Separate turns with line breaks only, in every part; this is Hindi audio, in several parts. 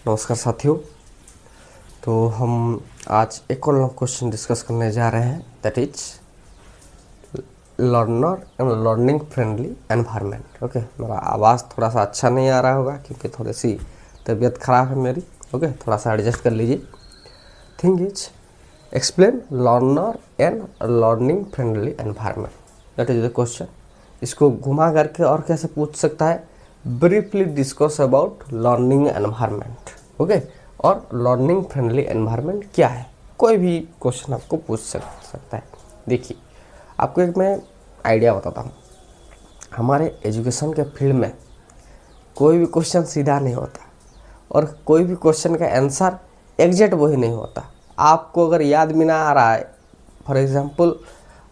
नमस्कार साथियों। तो हम आज एक और क्वेश्चन डिस्कस करने जा रहे हैं, that is learner and learning friendly environment. Okay, मेरा आवाज़ थोड़ा सा अच्छा नहीं आ रहा होगा क्योंकि थोड़ी सी तबीयत ख़राब है मेरी। ओके, थोड़ा सा एडजस्ट कर लीजिए। Thing is explain learner and learning friendly environment, that is the question. इसको घुमा करके और कैसे पूछ सकता है, briefly discuss about learning environment. Okay, और लर्निंग फ्रेंडली एनवायरनमेंट क्या है, कोई भी क्वेश्चन आपको पूछ सकता है। देखिए, आपको एक मैं आइडिया बताता हूँ। हमारे एजुकेशन के फील्ड में कोई भी क्वेश्चन सीधा नहीं होता और कोई भी क्वेश्चन का आंसर एग्जैक्ट वही नहीं होता। आपको अगर याद भी ना आ रहा है, फॉर एग्जांपल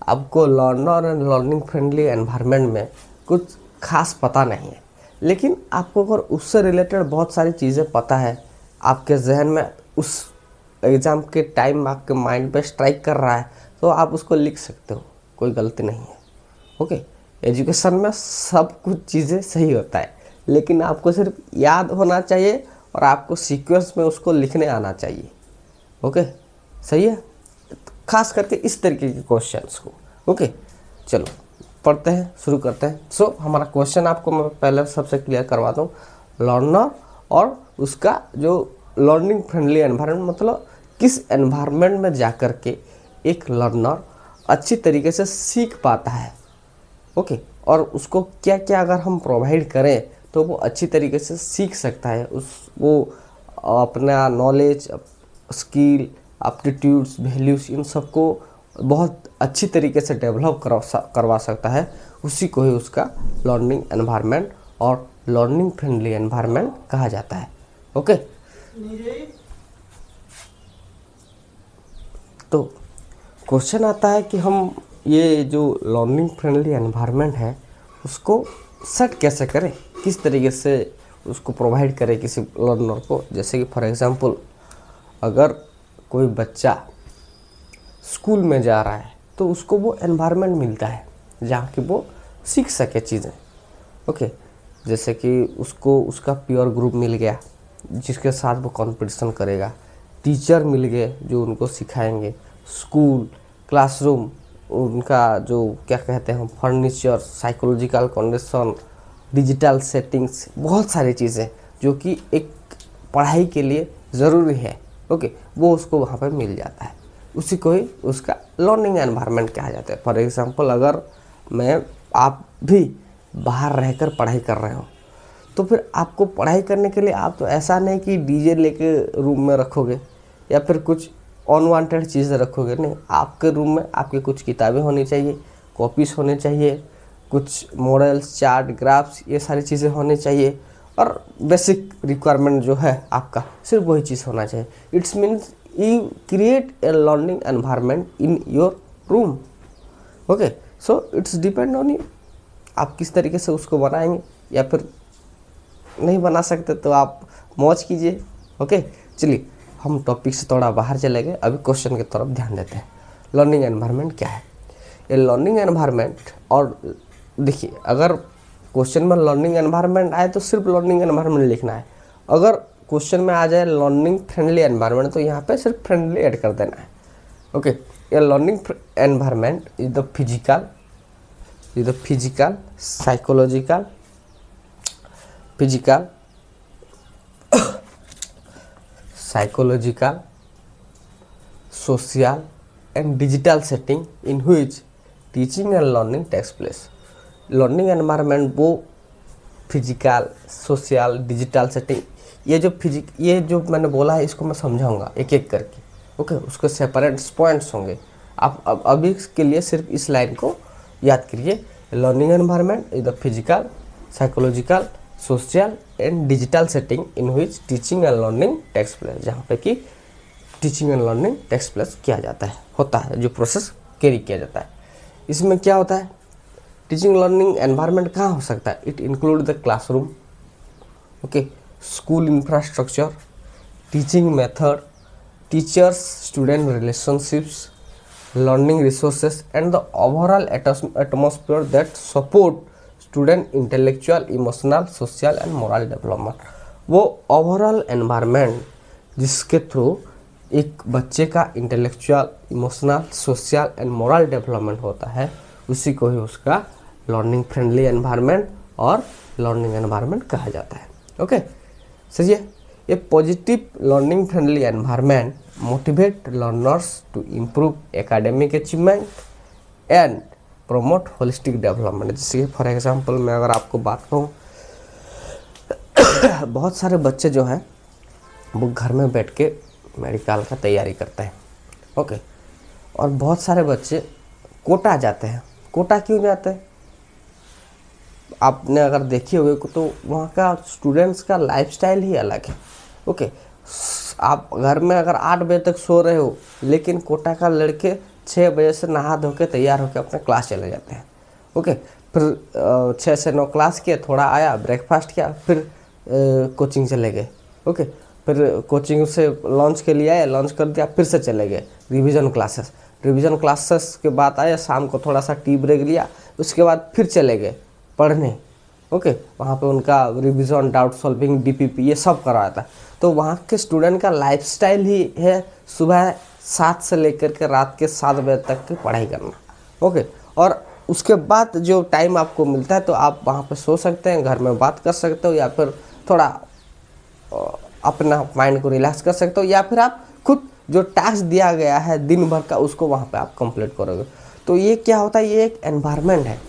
आपको learner and learning friendly environment में कुछ खास पता नहीं है, लेकिन आपको अगर उससे रिलेटेड बहुत सारी चीज़ें पता है, आपके जहन में उस एग्ज़ाम के टाइम आपके माइंड पे स्ट्राइक कर रहा है, तो आप उसको लिख सकते हो, कोई गलती नहीं है। ओके, एजुकेशन में सब कुछ चीज़ें सही होता है, लेकिन आपको सिर्फ याद होना चाहिए और आपको सीक्वेंस में उसको लिखने आना चाहिए। ओके, सही है, खास करके इस तरीके के क्वेश्चंस को। ओके, चलो पढ़ते हैं, शुरू करते हैं। सो हमारा क्वेश्चन आपको मैं पहले सबसे क्लियर करवा दूँ। लर्नर और उसका जो लर्निंग फ्रेंडली एनवायरनमेंट, मतलब किस एनवायरनमेंट में जा कर के एक लर्नर अच्छी तरीके से सीख पाता है। ओके, और उसको क्या क्या अगर हम प्रोवाइड करें तो वो अच्छी तरीके से सीख सकता है, वो अपना नॉलेज, स्किल, एप्टीट्यूड्स, वैल्यूज़, इन सबको बहुत अच्छी तरीके से डेवलप करवा सकता है। उसी को ही उसका लर्निंग एनवायरनमेंट और लर्निंग फ्रेंडली एनवायरनमेंट कहा जाता है। ओके, तो क्वेश्चन आता है कि हम ये जो लर्निंग फ्रेंडली एनवायरनमेंट है उसको सेट कैसे करें, किस तरीके से उसको प्रोवाइड करें किसी लर्नर को। जैसे कि फॉर एग्जांपल अगर कोई बच्चा स्कूल में जा रहा है तो उसको वो एनवायरनमेंट मिलता है जहाँ कि वो सीख सके चीज़ें। ओके, जैसे कि उसको उसका पीयर ग्रुप मिल गया जिसके साथ वो कंपटीशन करेगा, टीचर मिल गए जो उनको सिखाएंगे, स्कूल, क्लासरूम, उनका जो क्या कहते हैं furniture, psychological condition, digital settings, बहुत सारी चीज़ें जो कि एक पढ़ाई के लिए ज़रूरी है। ओके, वो उसको वहाँ पर मिल जाता है। उसी को ही उसका लर्निंग एनवायरनमेंट कहा जाता है। फॉर एग्जांपल अगर आप भी बाहर रहकर पढ़ाई कर रहे हो तो फिर आपको पढ़ाई करने के लिए आप तो ऐसा नहीं कि डीजे लेके रूम में रखोगे या फिर कुछ अनवांटेड चीज़ें रखोगे, नहीं। आपके रूम में आपकी कुछ किताबें होनी चाहिए, कॉपीज़ होने चाहिए, कुछ मॉडल्स, चार्ट, ग्राफ्स, ये सारी चीज़ें होनी चाहिए, और बेसिक रिक्वायरमेंट जो है आपका सिर्फ वही चीज़ होना चाहिए। It's means you create a learning environment in your room. Okay, so it's depend on you, आप किस तरीके से उसको बनाएंगे, या फिर नहीं बना सकते तो आप मौज कीजिए। ओके, चलिए हम टॉपिक से थोड़ा बाहर चले गए, अभी क्वेश्चन की तरफ ध्यान देते हैं। लर्निंग एनवायरनमेंट क्या है? ये लर्निंग एनवायरनमेंट, और देखिए अगर क्वेश्चन में लर्निंग एनवायरनमेंट आए तो सिर्फ लर्निंग एनवायरनमेंट लिखना है। अगर क्वेश्चन में आ जाए लर्निंग फ्रेंडली एनवायरनमेंट तो यहाँ पे सिर्फ फ्रेंडली ऐड कर देना है। ओके, ये learning environment is the physical, psychological, psychological, social and digital setting in which teaching and learning takes place. Learning environment वो फिजिकल, सोशल, डिजिटल सेटिंग, ये जो मैंने बोला है इसको मैं समझाऊंगा एक एक करके। ओके, उसके सेपरेट पॉइंट्स होंगे। आप अब अभी के लिए सिर्फ इस लाइन को याद करिए। Learning environment is the physical, psychological, social and digital setting in which teaching and learning takes place, जहाँ पे कि teaching and learning takes place किया जाता है, होता है, जो प्रोसेस कैरी किया जाता है। इसमें क्या होता है, टीचिंग लर्निंग एनवायरनमेंट कहाँ हो सकता है? It include the classroom, okay, school infrastructure, teaching method, teachers student relationships, learning resources and the overall atmosphere that support student intellectual, emotional, social and moral development. वो ओवरऑल एनवायरनमेंट जिसके थ्रू एक बच्चे का intellectual, emotional, social and moral development होता है, उसी को ही उसका लर्निंग फ्रेंडली एनवायरनमेंट और लर्निंग एनवायरनमेंट कहा जाता है। ओके, सही है। A positive learning friendly environment motivate learners to improve academic achievement and promote holistic development. जैसे फॉर एग्जांपल मैं अगर आपको बात कहूँ, बहुत सारे बच्चे जो हैं वो घर में बैठ के मेडिकल का तैयारी करते हैं। ओके, और बहुत सारे बच्चे कोटा जाते हैं। कोटा क्यों जाते हैं? आपने अगर देखी होगी तो वहाँ का स्टूडेंट्स का लाइफस्टाइल ही अलग है। ओके, आप घर में अगर 8 बजे तक सो रहे हो, लेकिन कोटा का लड़के 6 बजे से नहा धो के तैयार होकर अपने क्लास चले जाते हैं। ओके, फिर 6 से 9 क्लास किया, थोड़ा आया, ब्रेकफास्ट किया, फिर कोचिंग चले गए। ओके, फिर कोचिंग से लंच के लिए आए, लंच कर दिया, फिर से चले गए रिवीजन क्लासेस के बाद आए, शाम को थोड़ा सा टी ब्रेक लिया, उसके बाद फिर चले गए पढ़ने। ओके, वहाँ पे उनका रिवीजन, डाउट सॉल्विंग, डीपीपी ये सब करवाया था। तो वहाँ के स्टूडेंट का लाइफस्टाइल ही है सुबह 7 से लेकर के रात के 7 बजे तक की पढ़ाई करना। ओके, और उसके बाद जो टाइम आपको मिलता है तो आप वहाँ पे सो सकते हैं, घर में बात कर सकते हो, या फिर थोड़ा अपना माइंड को रिलैक्स कर सकते हो, या फिर आप खुद जो टास्क दिया गया है दिन भर का उसको वहाँ पे आप कंप्लीट करोगे। तो ये क्या होता है, ये एक एनवायरनमेंट है।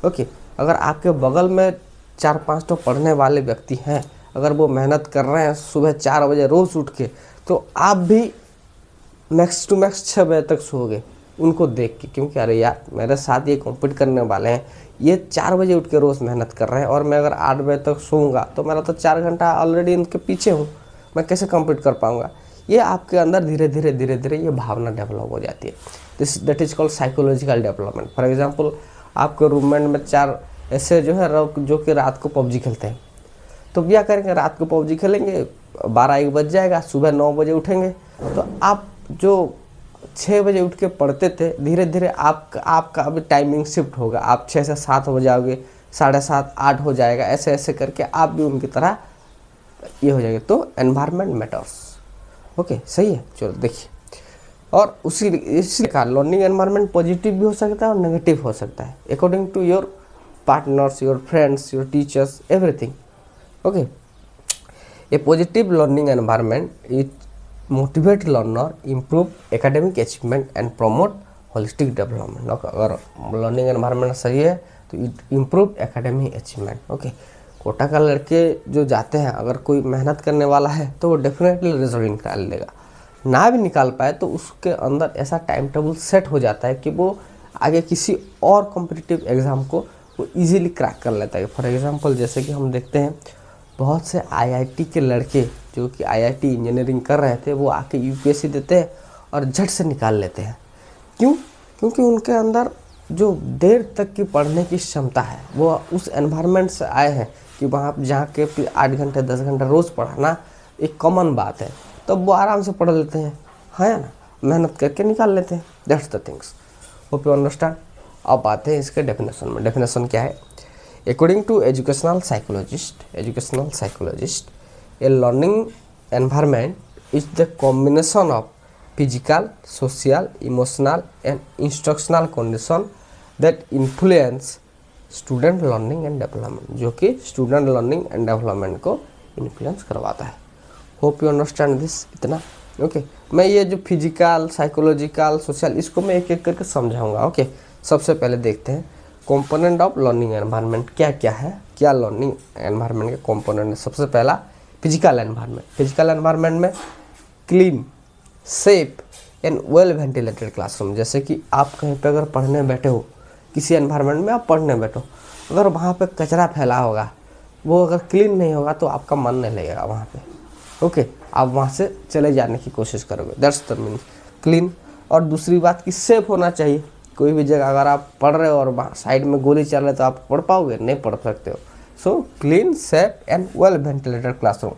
ओके, अगर आपके बगल में 4-5 तो पढ़ने वाले व्यक्ति हैं, अगर वो मेहनत कर रहे हैं सुबह 4 बजे रोज़ उठ के, तो आप भी मैक्स टू मैक्स 6 बजे तक सोओगे उनको देख के, क्योंकि अरे यार मेरे साथ ये कॉम्पीट करने वाले हैं, ये 4 बजे उठ के रोज़ मेहनत कर रहे हैं, और मैं अगर 8 बजे तक सोऊंगा तो मेरा तो 4 घंटा ऑलरेडी इनके पीछे हूँ, मैं कैसे कम्पीट कर पाऊँगा। ये आपके अंदर धीरे धीरे ये भावना डेवलप हो जाती है। That is called psychological development. For example, आपके रूममेट में 4 ऐसे जो है जो कि रात को पबजी खेलते हैं, तो क्या करेंगे, रात को पबजी खेलेंगे, 12-1 बज जाएगा, सुबह 9 बजे उठेंगे। तो आप जो 6 बजे उठ के पढ़ते थे, धीरे धीरे आपका अभी टाइमिंग शिफ्ट होगा, आप 6 से 7 हो जाओगे, 7:30, 8 हो जाएगा, ऐसे ऐसे करके आप भी उनकी तरह ये हो जाएगा। तो एनवायरनमेंट मैटर्स। ओके, सही है। चलो देखिए, और इसी का लर्निंग एनवायरनमेंट पॉजिटिव भी हो सकता है और नेगेटिव हो सकता है, according to your partners, your friends, your teachers, everything. Okay, a positive learning environment it motivate learner, improve academic achievement and promote holistic development. अगर लर्निंग एनवायरनमेंट सही है तो it improve academic achievement. Okay, Kota का लड़के जो जाते हैं, अगर कोई मेहनत करने वाला है तो वो डेफिनेटली रिजल्ट निकाल लेगा, ना भी निकाल पाए तो उसके अंदर ऐसा टाइम टेबल सेट हो जाता है कि वो आगे किसी और कॉम्पिटिटिव एग्ज़ाम को वो इजीली क्रैक कर लेता है। फॉर एग्जांपल, जैसे कि हम देखते हैं बहुत से आईआईटी के लड़के जो कि आईआईटी इंजीनियरिंग कर रहे थे, वो आके यूपीएससी देते हैं और झट से निकाल लेते हैं। क्यों? क्योंकि उनके अंदर जो देर तक की पढ़ने की क्षमता है, वो उस एनवायरनमेंट से आए हैं कि वहाँ जहाँ के 8 घंटे 10 घंटा रोज़ पढ़ाना एक कॉमन बात है, तो वो आराम से पढ़ लेते हैं, है ना, मेहनत करके निकाल लेते हैं। That's the things. Hope you understand. अब आते हैं इसके डेफिनेशन में। डेफिनेशन क्या है? According to educational psychologist a learning environment is the combination of physical, social, emotional and instructional condition that influence student learning and development, जो कि स्टूडेंट लर्निंग एंड डेवलपमेंट को इन्फ्लुएंस करवाता है। Hope you understand this. इतना ओके। मैं ये जो फिजिकल, साइकोलॉजिकल, सोशल, इसको मैं एक एक करके समझाऊंगा। ओके, सबसे पहले देखते हैं कंपोनेंट ऑफ लर्निंग एनवायरनमेंट क्या क्या है, क्या लर्निंग एनवायरनमेंट के कंपोनेंट है। सबसे पहला फिजिकल एनवायरनमेंट। फिजिकल एनवायरनमेंट में clean, safe and well ventilated classroom. जैसे कि आप कहीं पे अगर पढ़ने बैठे हो, किसी एनवायरनमेंट में आप पढ़ने बैठो, अगर वहाँ पे कचरा फैला होगा, वो अगर क्लीन नहीं होगा तो आपका मन नहीं लगेगा वहाँ पे। ओके, आप वहाँ से चले जाने की कोशिश करोगे। That's the meaning clean. और दूसरी बात कि सेफ होना चाहिए। कोई भी जगह अगर आप पढ़ रहे हो और वहाँ साइड में गोली चल रही है तो आप पढ़ पाओगे? नहीं पढ़ सकते हो। So clean, safe and well ventilated classroom.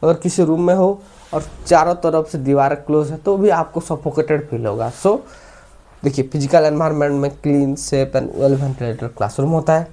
अगर किसी रूम में हो और चारों तरफ से दीवार क्लोज है तो भी आपको सफोकेटेड फील होगा। सो देखिए, फिजिकल एनवायरनमेंट में clean, safe and well ventilated classroom होता है।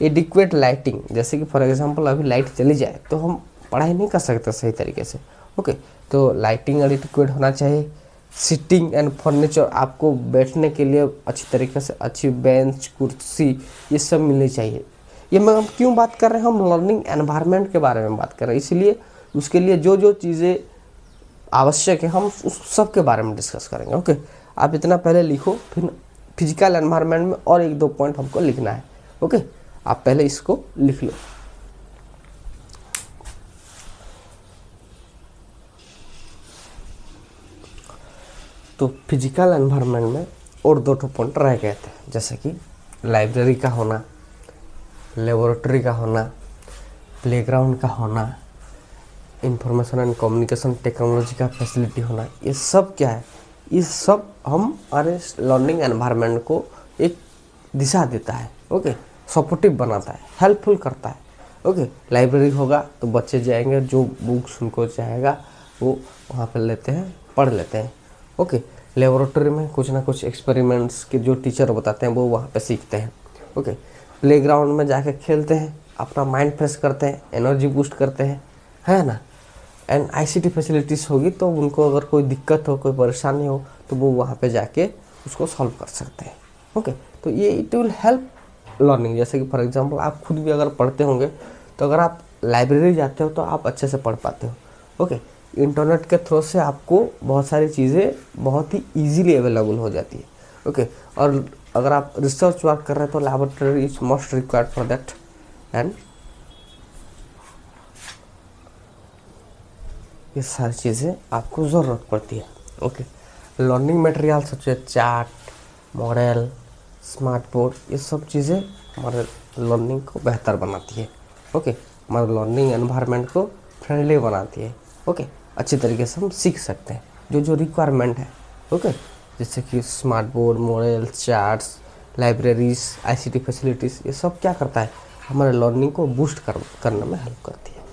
एडिक्वेट लाइटिंग, जैसे कि फॉर एग्जांपल अभी लाइट चली जाए तो हम पढ़ाई नहीं कर सकते सही तरीके से। ओके, तो लाइटिंग एडिक्वेट होना चाहिए। सिटिंग एंड फर्नीचर, आपको बैठने के लिए अच्छी तरीके से अच्छी बेंच कुर्सी ये सब मिलनी चाहिए। ये मैं हम क्यों बात कर रहे हैं, हम लर्निंग एनवायरनमेंट के बारे में बात कर रहे हैं, इसलिए उसके लिए जो जो चीज़ें आवश्यक है हम उस सब के बारे में डिस्कस करेंगे। ओके, आप इतना पहले लिखो, फिर फिजिकल एनवायरनमेंट में और 1-2 पॉइंट हमको लिखना है। ओके, आप पहले इसको लिख लो। तो फिजिकल एनवायरनमेंट में और 2 पॉइंट रह गए थे, जैसे कि लाइब्रेरी का होना, लेबोरेटरी का होना, प्लेग्राउंड का होना, इंफॉर्मेशन एंड कम्युनिकेशन टेक्नोलॉजी का फैसिलिटी होना। ये सब क्या है, ये सब हमारे लर्निंग एनवायरनमेंट को एक दिशा देता है। ओके, सपोर्टिव बनाता है, हेल्पफुल करता है। ओके, लाइब्रेरी होगा तो बच्चे जाएंगे, जो बुक्स उनको चाहेगा वो वहाँ पर लेते हैं, पढ़ लेते हैं। ओके, लेबोरेटरी में कुछ ना कुछ एक्सपेरिमेंट्स के जो टीचर बताते हैं वो वहाँ पे सीखते हैं। ओके, प्लेग्राउंड में जाके खेलते हैं, अपना माइंड फ्रेश करते हैं, एनर्जी बूस्ट करते हैं, है ना। एंड आईसीटी फैसिलिटीज़ होगी तो उनको अगर कोई दिक्कत हो, कोई परेशानी हो तो वो वहाँ पे जाके उसको सॉल्व कर सकते हैं। ओके, तो ये इट विल हेल्प लर्निंग। जैसे कि फॉर एग्जांपल आप खुद भी अगर पढ़ते होंगे तो अगर आप लाइब्रेरी जाते हो तो आप अच्छे से पढ़ पाते हो। ओके, इंटरनेट के थ्रू से आपको बहुत सारी चीज़ें बहुत ही ईजीली अवेलेबल हो जाती है। ओके, और अगर आप रिसर्च वर्क कर रहे हैं तो laboratory is most required for that. And ये सारी चीज़ें आपको ज़रूरत पड़ती है। ओके, लर्निंग मटेरियल सबसे चार्ट, मॉडल, स्मार्ट बोर्ड, ये सब चीज़ें हमारे लर्निंग को बेहतर बनाती है। ओके, हमारे लर्निंग एनवायरनमेंट को फ्रेंडली बनाती है। ओके, अच्छी तरीके से हम सीख सकते हैं जो जो रिक्वायरमेंट है। ओके, जैसे कि smart board, model, charts, libraries, ICT facilities, ये सब क्या करता है, हमारे लर्निंग को बूस्ट करने में हेल्प करती है।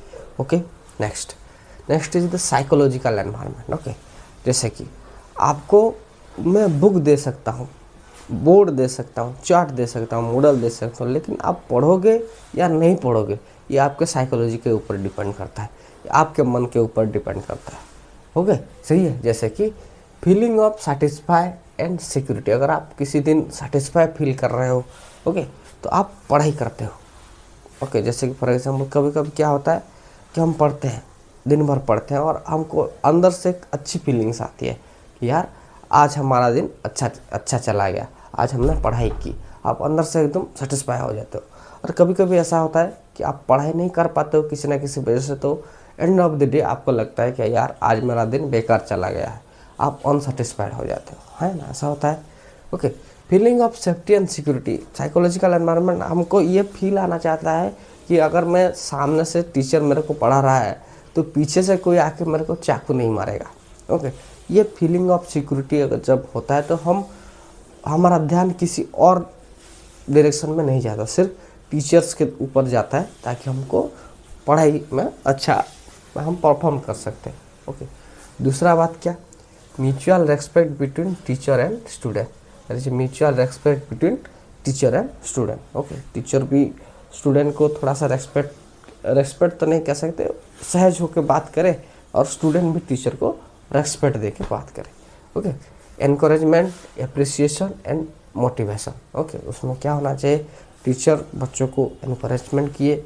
Okay, next is the psychological environment. Okay, जैसे कि आपको मैं बुक दे सकता हूँ, बोर्ड दे सकता हूँ, चार्ट दे सकता हूँ, मॉडल दे सकता हूँ, लेकिन आप पढ़ोगे या नहीं पढ़ोगे ये आपके साइकोलॉजी के ऊपर डिपेंड करता है, आपके मन के ऊपर डिपेंड करता है। ओके, सही है। जैसे कि feeling of satisfy and security, अगर आप किसी दिन सेटिस्फाई फील कर रहे हो, ओके, तो आप पढ़ाई करते हो। ओके, जैसे कि फॉर एग्जाम्पल कभी कभी क्या होता है कि हम पढ़ते हैं, दिन भर पढ़ते हैं और हमको अंदर से एक अच्छी फीलिंग्स आती है कि यार आज हमारा दिन अच्छा चला गया, आज हमने पढ़ाई की, आप अंदर से एकदम सेटिस्फाई हो जाते हो। और कभी कभी ऐसा होता है कि आप पढ़ाई नहीं कर पाते हो किसी ना किसी वजह से, तो एंड ऑफ द डे आपको लगता है कि यार आज मेरा दिन बेकार चला गया है, आप अनसेटिस्फाइड हो जाते हो, है ना, ऐसा होता है। Okay, feeling of safety and security, psychological environment हमको ये फील आना चाहता है कि अगर मैं सामने से टीचर मेरे को पढ़ा रहा है तो पीछे से कोई आके मेरे को चाकू नहीं मारेगा। ओके, ये फीलिंग ऑफ सिक्योरिटी अगर जब होता है तो हमारा ध्यान किसी और डायरेक्शन में नहीं जाता, सिर्फ टीचर्स के ऊपर जाता है ताकि हमको पढ़ाई में अच्छा हम परफॉर्म कर सकते हैं। ओके, दूसरा बात क्या, mutual respect between teacher and student, mutual respect between teacher and student. Okay, teacher भी स्टूडेंट को थोड़ा सा रेस्पेक्ट तो नहीं कह सकते, सहज होकर बात करे, और स्टूडेंट भी टीचर को रेस्पेक्ट दे के बात करे। Okay, encouragement, appreciation and motivation. Okay, उसमें क्या होना चाहिए, टीचर बच्चों को एनकरेजमेंट किए,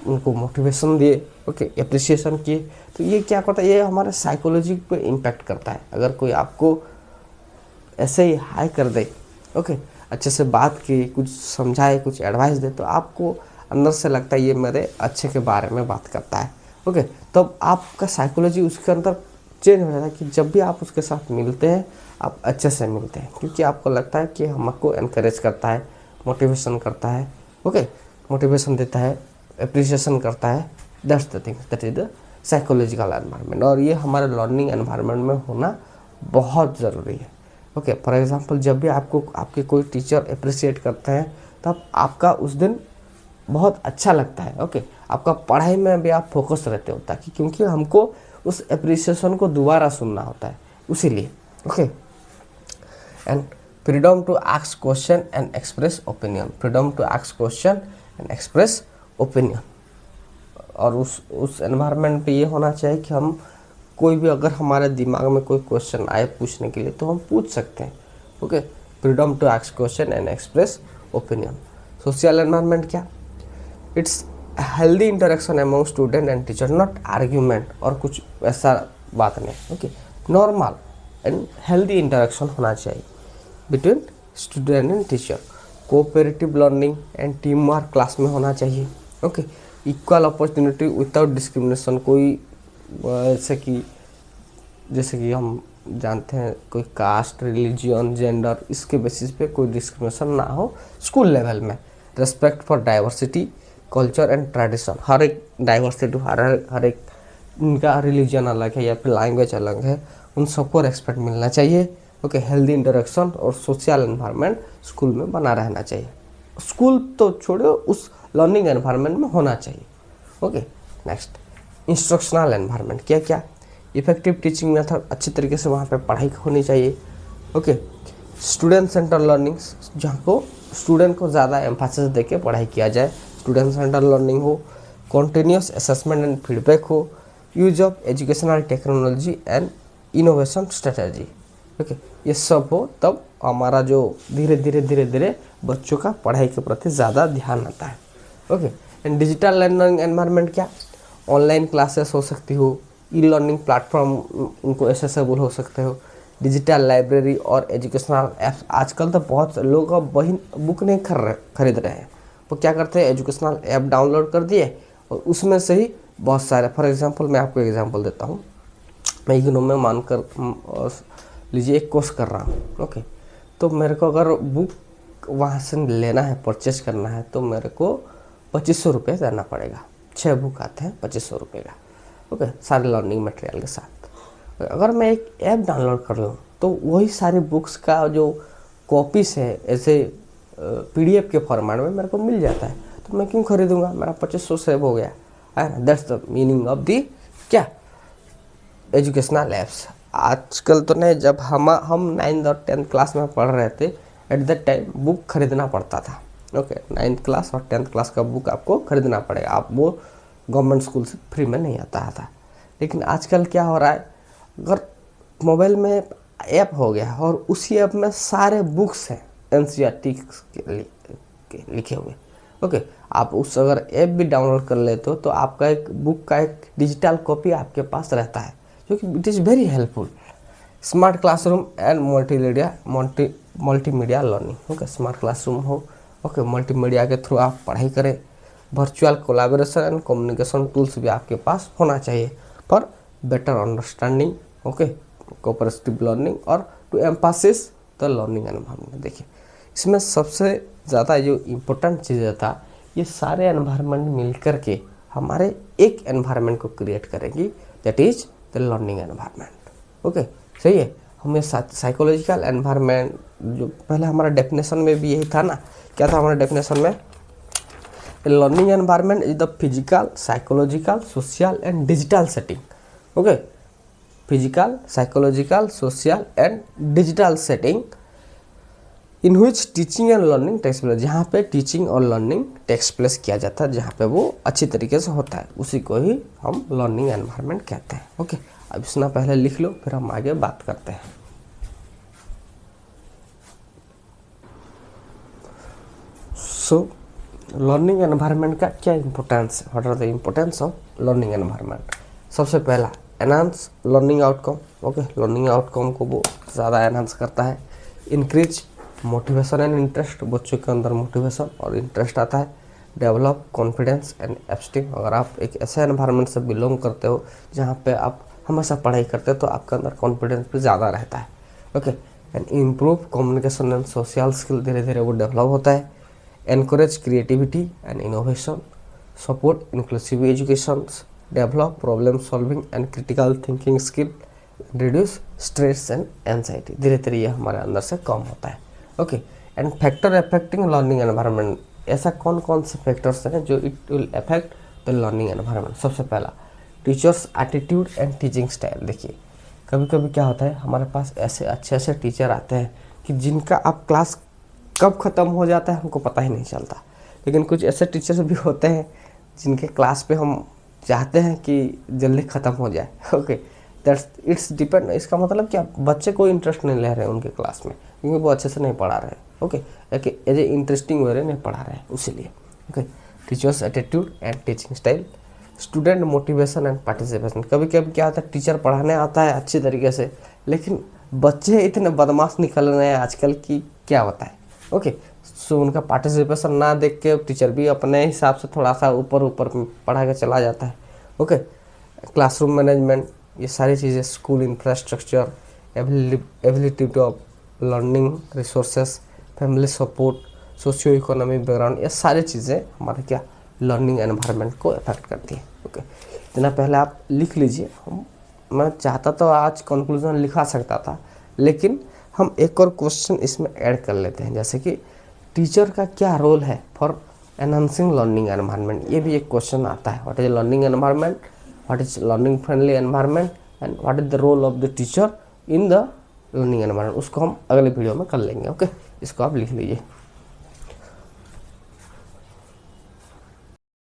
उनको मोटिवेशन दिए, ओके, एप्रिसिएशन किए, तो ये क्या करता है, ये हमारे साइकोलॉजी पे इम्पैक्ट करता है। अगर कोई आपको ऐसे ही हाई कर दे, ओके, अच्छे से बात की, कुछ समझाए, कुछ एडवाइस दे, तो आपको अंदर से लगता है ये मेरे अच्छे के बारे में बात करता है। ओके, तब आपका साइकोलॉजी उसके अंदर चेंज हो जाता है कि जब भी आप उसके साथ मिलते हैं आप अच्छे से मिलते हैं, क्योंकि आपको लगता है कि हमको एनकरेज करता है, मोटिवेशन करता है, ओके, मोटिवेशन देता है, एप्रिसिएशन करता है। That's the thing, that is the psychological environment, और ये हमारे लर्निंग एनवायरनमेंट में होना बहुत ज़रूरी है। ओके, फॉर एग्जांपल जब भी आपको आपके कोई टीचर अप्रिशिएट करते हैं तब आपका उस दिन बहुत अच्छा लगता है। ओके, आपका पढ़ाई में भी आप फोकस रहते हो, ताकि क्योंकि हमको उस अप्रिसिएशन को दोबारा सुनना होता है, उसीलिए। Okay, and freedom to ask question and express opinion, freedom to ask question and express opinion. और उस एनवायरनमेंट पे ये होना चाहिए कि हम कोई भी अगर हमारे दिमाग में कोई क्वेश्चन आए पूछने के लिए तो हम पूछ सकते हैं। Okay, freedom to ask question and express opinion. Social environment क्या, it's healthy interaction among student and teacher, not argument और कुछ ऐसा बात नहीं। Okay, normal and healthy interaction होना चाहिए between student and teacher. Cooperative learning and team work class में होना चाहिए। Okay, equal opportunity without discrimination, कोई जैसे कि हम जानते हैं कोई कास्ट, रिलीजियन, जेंडर, इसके बेसिस पे कोई डिस्क्रिमिनेशन ना हो स्कूल लेवल में। Respect for diversity, culture and tradition, हर एक डाइवर्सिटी, हर एक उनका रिलीजन अलग है या फिर लैंग्वेज अलग है, उन सबको रेस्पेक्ट मिलना चाहिए। ओके, हेल्दी इंटरेक्शन और सोशल एनवायरनमेंट स्कूल में बना रहना चाहिए। स्कूल तो छोड़ो, उस लर्निंग एनवायरनमेंट में होना चाहिए। ओके, नेक्स्ट इंस्ट्रक्शनल एनवायरनमेंट, क्या क्या, इफेक्टिव टीचिंग मेथड, अच्छी तरीके से वहाँ पे पढ़ाई होनी चाहिए। ओके, स्टूडेंट सेंटर लर्निंग, जहाँ को स्टूडेंट को ज़्यादा एम्फेसिस देके पढ़ाई किया जाए, स्टूडेंट सेंटर लर्निंग हो, कॉन्टिन्यूस असेसमेंट एंड फीडबैक हो, use of educational technology and innovation strategy. Okay, ये सब हो तब हमारा जो धीरे धीरे बच्चों का पढ़ाई के प्रति ज़्यादा ध्यान आता है। Okay, and digital learning environment क्या, ऑनलाइन क्लासेस हो सकती हो, ई लर्निंग प्लेटफॉर्म उनको एक्सेसिबल हो सकते हो, डिजिटल लाइब्रेरी और एजुकेशनल ऐप्स। आजकल तो बहुत लोग अब वही बुक नहीं खरीद रहे हैं, वो क्या करते हैं, एजुकेशनल ऐप डाउनलोड कर दिए और उसमें से ही बहुत सारे, फॉर एग्जांपल मैं आपको एग्जांपल देता हूँ, मैं इग्नू में मानकर लीजिए एक कोर्स कर रहा हूँ। ओके, तो मेरे को अगर बुक वहाँ से लेना है, परचेज करना है, तो मेरे को 2500 रुपये देना पड़ेगा। 6 बुक आते हैं 2500 रुपये का। ओके, सारे लर्निंग मटेरियल के साथ। अगर मैं एक ऐप डाउनलोड कर लूँ तो वही सारी बुक्स का जो कॉपीज़ है ऐसे PDF के फॉर्मेट में मेरे को मिल जाता है, तो मैं क्यों खरीदूँगा, मेरा 2500 सेव हो गया है ना। That's the meaning of the क्या, एजुकेशनल ऐप्स। आजकल तो नहीं, जब हम 9th और 10th क्लास में पढ़ रहे थे, एट दैट टाइम बुक खरीदना पड़ता था। ओके, 9th क्लास और 10th क्लास का बुक आपको खरीदना पड़ेगा, आप वो गवर्नमेंट स्कूल से फ्री में नहीं आता था। लेकिन आजकल क्या हो रहा है, अगर मोबाइल में ऐप हो गया और उसी ऐप में सारे बुक्स हैं NCERT के लिखे हुए। ओके, आप उस अगर ऐप भी डाउनलोड कर लेते हो तो आपका एक बुक का एक डिजिटल कॉपी आपके पास रहता है, जो कि it is very helpful. Smart classroom and multimedia learning. Okay, smart classroom हो, ओके, मल्टीमीडिया के थ्रू आप पढ़ाई करें। Virtual collaboration and communication tools भी आपके पास होना चाहिए for better understanding. Okay, cooperative learning और to emphasis the learning environment. देखिए, इसमें सबसे ज़्यादा जो इम्पोर्टेंट चीज़ें था, ये सारे एनवायरनमेंट मिल कर के हमारे एक एनवायरनमेंट को क्रिएट करेंगी, that is the learning environment. Okay, सही है। हमें साइकोलॉजिकल एनवायरनमेंट, जो पहले हमारा डेफिनेशन में भी यही था ना, क्या था हमारे डेफिनेशन में, learning environment is the physical, psychological, social and digital setting. Okay, physical, psychological, social and digital setting in which teaching and learning takes place, जहाँ पे टीचिंग और लर्निंग टेक्स प्लेस किया जाता है, जहाँ पे वो अच्छी तरीके से होता है, उसी को ही हम लर्निंग एनवायरनमेंट कहते हैं। ओके, अब इसना पहले लिख लो, फिर हम आगे बात करते हैं। सो लर्निंग एनवायरनमेंट का क्या इंपॉर्टेंस है, what are the importance of learning environment. सबसे पहला, enhance learning outcome. Okay, learning outcome को वो ज़्यादा एनहांस करता है। इंक्रीज मोटिवेशन एंड इंटरेस्ट, बच्चों के अंदर मोटिवेशन और इंटरेस्ट आता है। डेवलप कॉन्फिडेंस एंड एस्टीम, अगर आप एक ऐसे एनवायरनमेंट से बिलोंग करते हो जहाँ पे आप हमेशा पढ़ाई करते हो तो आपके अंदर कॉन्फिडेंस भी ज़्यादा रहता है। Okay, and improve communication and social skill, धीरे धीरे वो डेवलप होता है। Encourage creativity and innovation, support inclusive education, develop problem solving and critical thinking skill, reduce stress and anxiety, धीरे धीरे ये हमारे अंदर से कम होता है। Okay, and factor affecting learning environment, ऐसा कौन कौन से फैक्टर्स हैं जो it will affect the learning environment. सबसे पहला, teachers attitude and teaching style. देखिए, कभी कभी क्या होता है, हमारे पास ऐसे अच्छे टीचर आते हैं कि जिनका आप क्लास कब ख़त्म हो जाता है हमको पता ही नहीं चलता, लेकिन कुछ ऐसे टीचर्स भी होते हैं जिनके क्लास पे हम चाहते हैं कि जल्दी ख़त्म हो जाए। Okay, that's it's depend. इसका मतलब क्या, बच्चे कोई इंटरेस्ट नहीं ले रहे हैं उनके क्लास में, क्योंकि वो अच्छे से नहीं पढ़ा रहे हैं। ओके, एक एज ए इंटरेस्टिंग वे नहीं पढ़ा रहे हैं उसीलिए। Okay, teachers attitude and teaching style, student motivation and participation. कभी कभी क्या होता है, टीचर पढ़ाने आता है अच्छी तरीके से, लेकिन बच्चे इतने बदमाश निकल रहे हैं आजकल की क्या बताएं। ओके, सो उनका पार्टिसिपेशन ना देख के टीचर भी अपने हिसाब से थोड़ा सा ऊपर ऊपर पढ़ा के चला जाता है। ओके, क्लासरूम मैनेजमेंट, ये सारी चीज़ें, school infrastructure, ability to learning resources, family support, socio economic background, ये सारी चीज़ें हमारे क्या लर्निंग एनवायरनमेंट को अफेक्ट करती है। ओके, इतना पहले आप लिख लीजिए। मैं चाहता तो आज कंक्लूजन लिखा सकता था, लेकिन हम एक और क्वेश्चन इसमें ऐड कर लेते हैं, जैसे कि टीचर का क्या रोल है फॉर एनहांसिंग लर्निंग एनवायरनमेंट। ये भी एक क्वेश्चन आता है, what is learning environment, what is learning friendly environment and what is the role of the teacher in the learning environment. उसको हम अगले वीडियो में कर लेंगे। ओके, इसको आप लिख लीजिए।